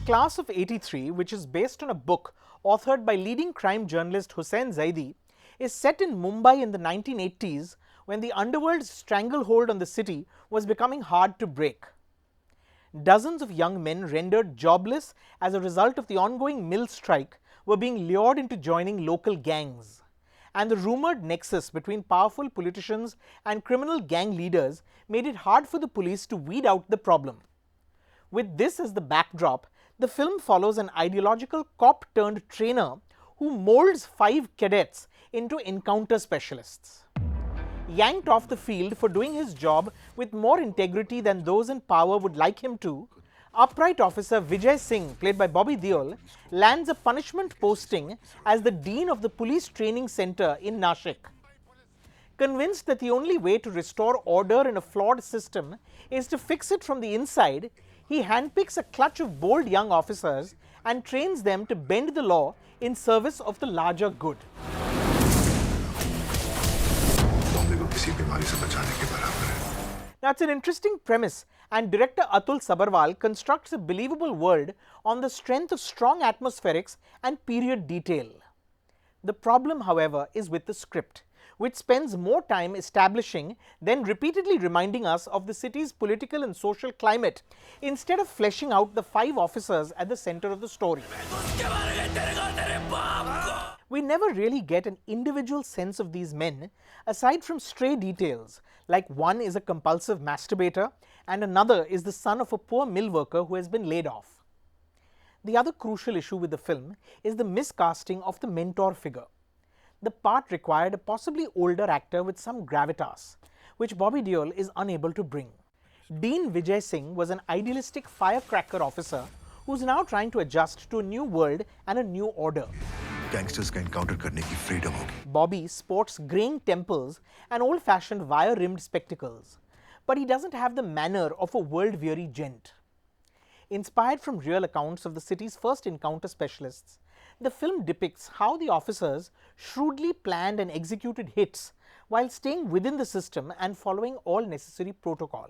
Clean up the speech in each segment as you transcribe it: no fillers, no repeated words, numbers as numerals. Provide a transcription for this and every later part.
Class of '83, which is based on a book authored by leading crime journalist Hussain Zaidi, is set in Mumbai in the 1980s when the underworld's stranglehold on the city was becoming hard to break. Dozens of young men rendered jobless as a result of the ongoing mill strike were being lured into joining local gangs, and the rumored nexus between powerful politicians and criminal gang leaders made it hard for the police to weed out the problem. With this as the backdrop, the film follows an ideological cop-turned-trainer who molds 5 cadets into encounter specialists. Yanked off the field for doing his job with more integrity than those in power would like him to, upright officer Vijay Singh, played by Bobby Deol, lands a punishment posting as the dean of the police training center in Nashik. Convinced that the only way to restore order in a flawed system is to fix it from the inside, he handpicks a clutch of bold young officers and trains them to bend the law in service of the larger good. That's an interesting premise, and director Atul Sabharwal constructs a believable world on the strength of strong atmospherics and period detail. The problem, however, is with the script, which spends more time establishing than repeatedly reminding us of the city's political and social climate, instead of fleshing out the 5 officers at the center of the story. We never really get an individual sense of these men, aside from stray details, like one is a compulsive masturbator and another is the son of a poor mill worker who has been laid off. The other crucial issue with the film is the miscasting of the mentor figure. The part required a possibly older actor with some gravitas, which Bobby Deol is unable to bring. Dean Vijay Singh was an idealistic firecracker officer who's now trying to adjust to a new world and a new order. Gangsters का encounter करने की freedom होगी. Bobby sports graying temples and old-fashioned wire-rimmed spectacles, but he doesn't have the manner of a world-weary gent. Inspired from real accounts of the city's first encounter specialists, the film depicts how the officers shrewdly planned and executed hits while staying within the system and following all necessary protocol.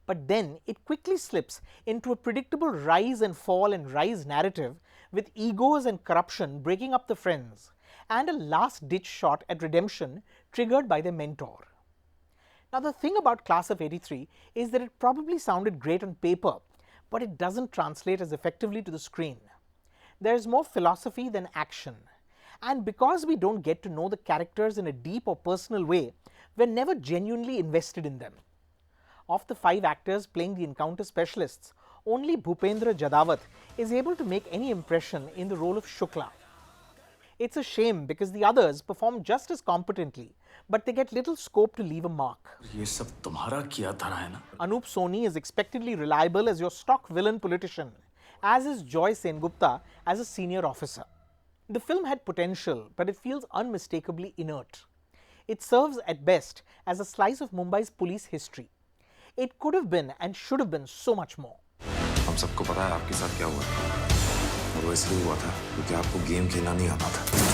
But then it quickly slips into a predictable rise and fall and rise narrative with egos and corruption breaking up the friends, and a last-ditch shot at redemption triggered by their mentor. Now, the thing about Class of '83 is that it probably sounded great on paper, but it doesn't translate as effectively to the screen. There is more philosophy than action, and because we don't get to know the characters in a deep or personal way, we're never genuinely invested in them. Of the 5 actors playing the encounter specialists, only Bhupendra Jadawat is able to make any impression in the role of Shukla. It's a shame because the others perform just as competently, but they get little scope to leave a mark. ये सब तुम्हारा किया धरा है ना? Anup Soni is expectedly reliable as your stock villain politician, as is Joy Sengupta as a senior officer. The film had potential, but it feels unmistakably inert. It serves at best as a slice of Mumbai's police history. It could have been and should have been so much more. हम सबको पता है आपके साथ क्या हुआ और वो इसलिए हुआ था क्योंकि आपको गेम खेलना नहीं आता था.